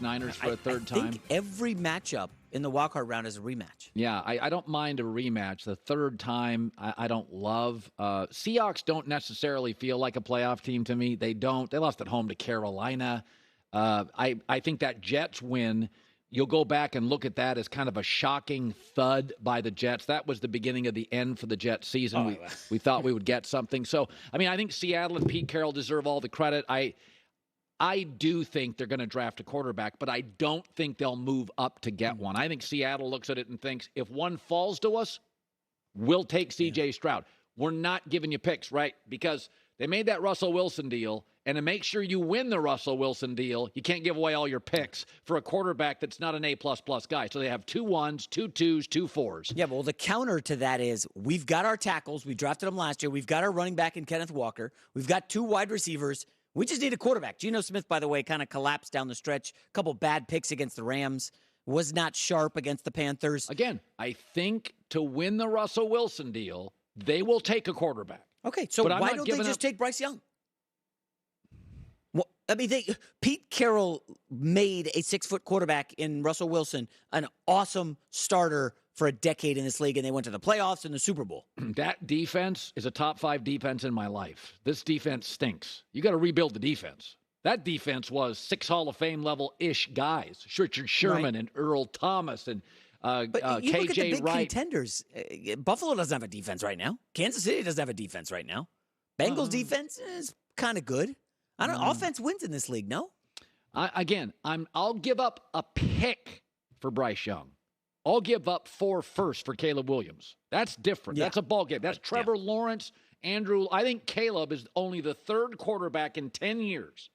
Niners for a third time. I think every matchup in the wildcard round is a rematch. Yeah, I don't mind a rematch. The third time, I don't love. Seahawks don't necessarily feel like a playoff team to me. They don't. They lost at home to Carolina. I think that Jets win, you'll go back and look at that as kind of a shocking thud by the Jets. That was the beginning of the end for the Jets season. We thought we would get something. So, I mean, I think Seattle and Pete Carroll deserve all the credit. I do think they're going to draft a quarterback, but I don't think they'll move up to get one. I think Seattle looks at it and thinks, if one falls to us, we'll take C.J. Stroud. We're not giving you picks, right? Because they made that Russell Wilson deal, and to make sure you win the Russell Wilson deal, you can't give away all your picks for a quarterback that's not an A++ guy. So they have 2 1s, 2 2s, 2 4s. Yeah, well, the counter to that is we've got our tackles. We drafted them last year. We've got our running back in Kenneth Walker. We've got 2 wide receivers. We just need a quarterback. Geno Smith, by the way, kind of collapsed down the stretch. A couple bad picks against the Rams. Was not sharp against the Panthers. Again, I think to win the Russell Wilson deal, they will take a quarterback. Okay, so why don't they just take Bryce Young? Well, I mean, Pete Carroll made a 6-foot quarterback in Russell Wilson an awesome starter for a decade in this league, and they went to the playoffs and the Super Bowl. That defense is a top 5 defense in my life. This defense stinks. You got to rebuild the defense. That defense was 6 Hall of Fame level-ish guys. Richard Sherman and Earl Thomas and but you KJ look at the big Wright. Contenders. Buffalo doesn't have a defense right now. Kansas City doesn't have a defense right now. Bengals defense is kind of good. I don't know. Offense wins in this league, no? I'll give up a pick for Bryce Young. I'll give up 4 firsts for Caleb Williams. That's different. Yeah. That's a ball game. That's Trevor Lawrence, Andrew. I think Caleb is only the 3rd quarterback in 10 years,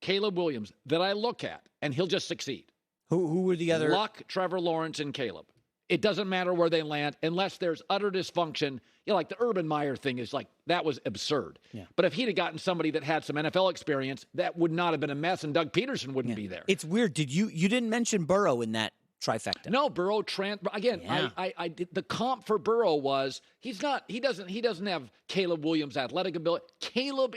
Caleb Williams, that I look at, and he'll just succeed. Who were the other? Luck, Trevor Lawrence, and Caleb. It doesn't matter where they land unless there's utter dysfunction. You know, like the Urban Meyer thing is like, that was absurd. Yeah. But if he'd have gotten somebody that had some NFL experience, that would not have been a mess, and Doug Peterson wouldn't be there. It's weird. You didn't mention Burrow in that trifecta? No, Burrow again. Yeah. I did, the comp for Burrow was he doesn't have Caleb Williams' athletic ability. Caleb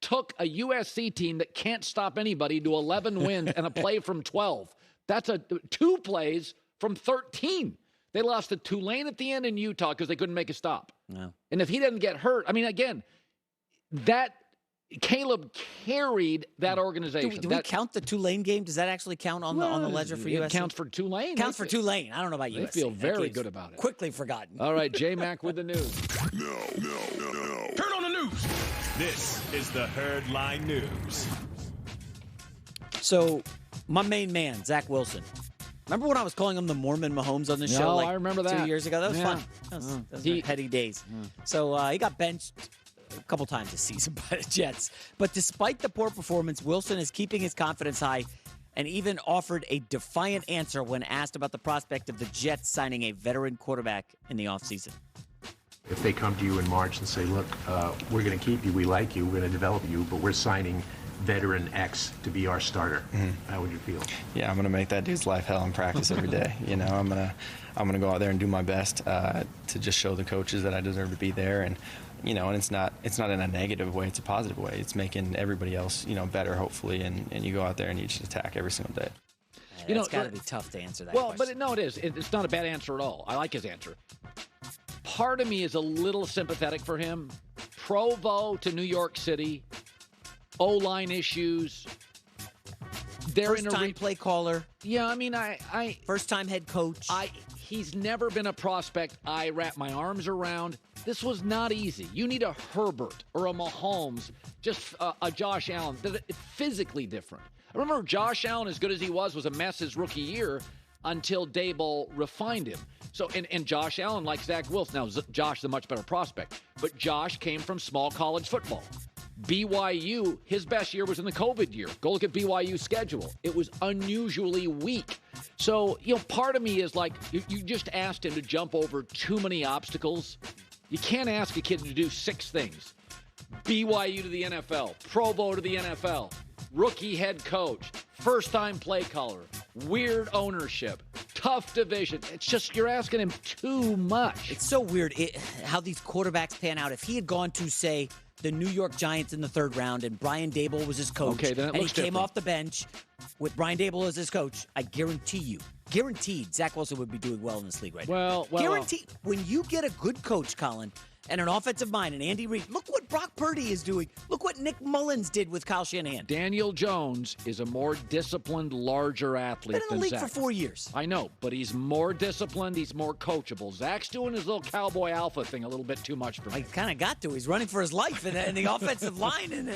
took a USC team that can't stop anybody to 11 wins and a play from 12. That's 2 plays from 13. They lost to Tulane at the end in Utah because they couldn't make a stop. No. And if he doesn't get hurt, I mean, again, that Caleb carried that organization. Do we count the Tulane game? Does that actually count on the ledger for USC? It counts for Tulane. Counts for Tulane. I don't know about USC. They feel very good about it. Quickly forgotten. All right, J-Mac with the news. No. Turn on the news. This is the Herdline News. So, my main man, Zach Wilson. Remember when I was calling him the Mormon Mahomes on the show I remember that. 2 years ago? That was fun. Those were heady days. So he got benched a couple times this season by the Jets. But despite the poor performance, Wilson is keeping his confidence high and even offered a defiant answer when asked about the prospect of the Jets signing a veteran quarterback in the offseason. If they come to you in March and say, look, we're going to keep you, we like you, we're going to develop you, but we're signing veteran X to be our starter. How would you feel? Yeah, I'm gonna make that dude's life hell in practice every day. You know, I'm gonna go out there and do my best to just show the coaches that I deserve to be there. And you know, and it's not in a negative way; it's a positive way. It's making everybody else, you know, better, hopefully. And you go out there and you just attack every single day. You know, it's got to be tough to answer that. Well, question. but it is. It's not a bad answer at all. I like his answer. Part of me is a little sympathetic for him. Provo to New York City. O-line issues. They're first-time play caller. Yeah, I mean, first-time head coach. He's never been a prospect I wrap my arms around. This was not easy. You need a Herbert or a Mahomes, just a Josh Allen. They're physically different. I remember Josh Allen, as good as he was a mess his rookie year until Daboll refined him. So, and Josh Allen, like Zach Wilson. Now, Josh is a much better prospect, but Josh came from small college football. BYU, his best year was in the COVID year. Go look at BYU's schedule. It was unusually weak. So, you know, part of me is like, you just asked him to jump over too many obstacles. You can't ask a kid to do 6 things. BYU to the NFL, Provo to the NFL, rookie head coach, first-time play caller, weird ownership, tough division. It's just, you're asking him too much. It's so weird how these quarterbacks pan out. If he had gone to, say, the New York Giants in the third round, and Brian Daboll was his coach. Okay, then it and looks he came different. off the bench with Brian Daboll as his coach. I guaranteed Zach Wilson would be doing well in this league right now. Well, guaranteed. When you get a good coach, Colin, and an offensive mind, and Andy Reid, look what Brock Purdy is doing. Look what Nick Mullins did with Kyle Shanahan. Daniel Jones is a more disciplined, larger athlete Been in than the league Zach. for 4 years. I know, but he's more disciplined. He's more coachable. Zach's doing his little cowboy alpha thing a little bit too much for me. I kind of got to. He's running for his life in the offensive line. And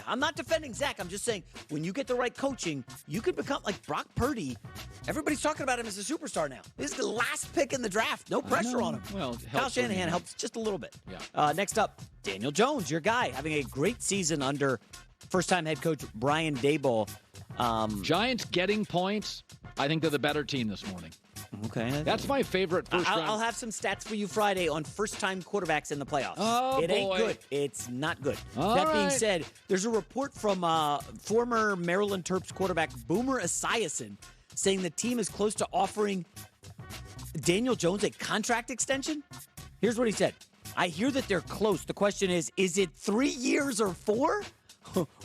I'm not defending Zach. I'm just saying, when you get the right coaching, you could become like Brock Purdy. Everybody's talking about him as a superstar now. This is the last pick in the draft. No pressure on him. Well, it Kyle helps Shanahan him. helps just a little bit. Yeah. Next up, Daniel Jones, your guy, having a great season under first-time head coach Brian Daboll. Giants getting points. I think they're the better team this morning. Okay. That's my favorite first round. I'll have some stats for you Friday on first-time quarterbacks in the playoffs. Oh, it ain't boy. good. It's not good. All that being right. said, there's a report from former Maryland Terps quarterback Boomer Esiason saying the team is close to offering Daniel Jones a contract extension. Here's what he said. I hear that they're close. The question is it 3 years or 4?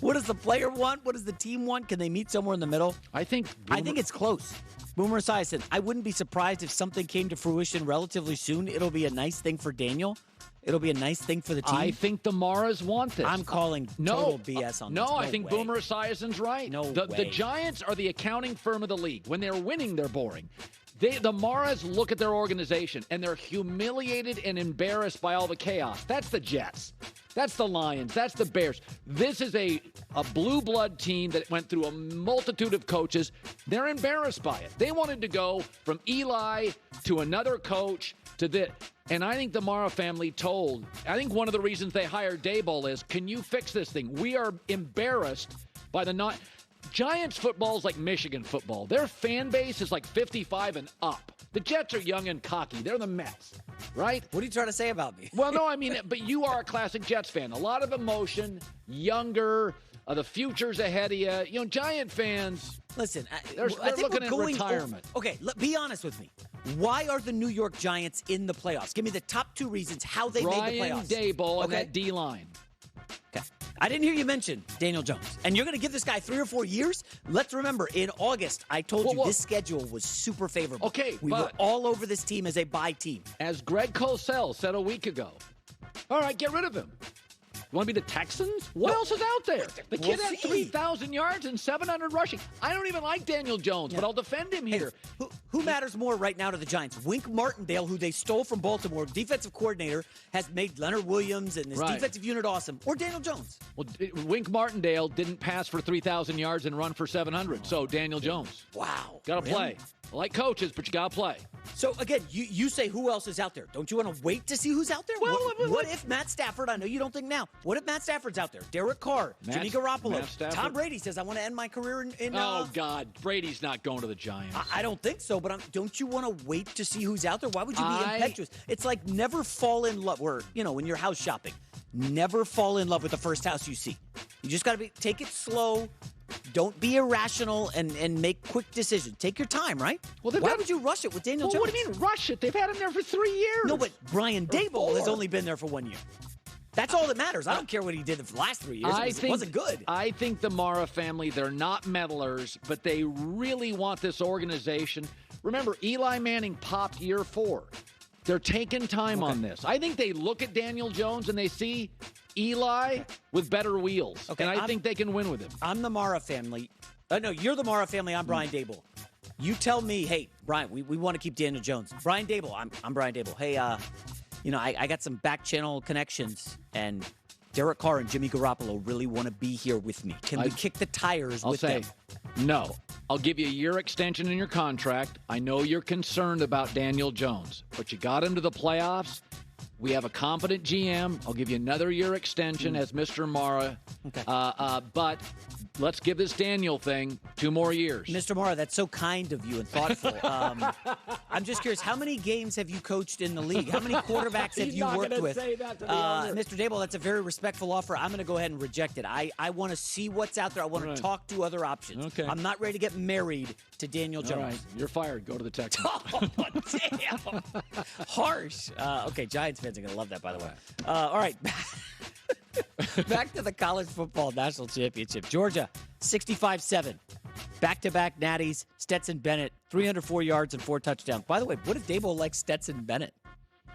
What does the player want? What does the team want? Can they meet somewhere in the middle? I think it's close. Boomer Esiason, I wouldn't be surprised if something came to fruition relatively soon. It'll be a nice thing for Daniel. It'll be a nice thing for the team. I think the Maras want this. I'm calling total BS on this. No, I think way. Boomer Esiason's right. No the way. Giants are the accounting firm of the league. When they're winning, they're boring. The Maras look at their organization, and they're humiliated and embarrassed by all the chaos. That's the Jets. That's the Lions. That's the Bears. This is a blue blood team that went through a multitude of coaches. They're embarrassed by it. They wanted to go from Eli to another coach to this. And I think the Mara family I think one of the reasons they hired Daboll is, can you fix this thing? We are embarrassed by Giants football is like Michigan football. Their fan base is like 55 and up. The Jets are young and cocky. They're the Mets, right? What are you trying to say about me? Well, no, I mean, but you are a classic Jets fan. A lot of emotion, the future's ahead of you. You know, Giant fans. Listen, They're I think looking we're at going retirement. Okay, be honest with me. Why are the New York Giants in the playoffs? Give me the top 2 reasons how they made the Brian playoffs. Daboll and Okay? that D-line. Okay. I didn't hear you mention Daniel Jones. And you're going to give this guy 3 or 4 years? Let's remember, in August, I told you this schedule was super favorable. Okay, we were but- all over this team as a bye team. As Greg Cosell said a week ago, all right, get rid of him. You want to be the Texans? What else is out there? The kid had 3,000 yards and 700 rushing. I don't even like Daniel Jones, but I'll defend him here. Who matters more right now to the Giants? Wink Martindale, who they stole from Baltimore, defensive coordinator, has made Leonard Williams and his defensive unit awesome, or Daniel Jones? Well, Wink Martindale didn't pass for 3,000 yards and run for 700, so Daniel Jones. Wow. Got to Really? play. I like coaches, but you got to play. So, again, you say who else is out there. Don't you want to wait to see who's out there? Well, what if Matt Stafford, I know you don't think now, what if Matt Stafford's out there? Derek Carr, Jimmy Garoppolo, Tom Brady says, I want to end my career in oh, God. Brady's not going to the Giants. I don't think so, but don't you want to wait to see who's out there? Why would you be impetuous? It's like never fall in love, or, when you're house shopping, never fall in love with the first house you see. You just got to take it slow. Don't be irrational and make quick decisions. Take your time, right? Well, why would you rush it with Daniel Jones? What do you mean rush it? They've had him there for 3 years. No, but Brian Daboll has only been there for 1 year. That's all that matters. I don't care what he did the last 3 years. It wasn't good. I think the Mara family, they're not meddlers, but they really want this organization. Remember, Eli Manning popped year 4. They're taking time on this. I think they look at Daniel Jones and they see Eli with better wheels. Okay, and I think they can win with him. I'm the Mara family. No, you're the Mara family. I'm Brian Daboll. You tell me, hey, Brian, we want to keep Daniel Jones. Brian Daboll, I'm Brian Daboll. Hey, I got some back channel connections, and Derek Carr and Jimmy Garoppolo really want to be here with me. Can we kick the tires with them? No. I'll give you a year extension in your contract. I know you're concerned about Daniel Jones, but you got him to the playoffs. We have a competent GM. I'll give you another year extension as Mr. Mara. Okay. But let's give this Daniel thing 2 more years. Mr. Mara, that's so kind of you and thoughtful. I'm just curious, how many games have you coached in the league? How many quarterbacks have you worked with? Mr. Daboll, that's a very respectful offer. I'm going to go ahead and reject it. I want to see what's out there. I want to talk to other options. Okay. I'm not ready to get married to Daniel Jones. All right. You're fired. Go to the Texans. Oh, damn. Harsh. Okay, Giants fans are going to love that, by the way. All right. Back to the college football national championship. Georgia, 65-7. Back-to-back natties. Stetson Bennett, 304 yards and 4 touchdowns. By the way, what if Dabo likes Stetson Bennett?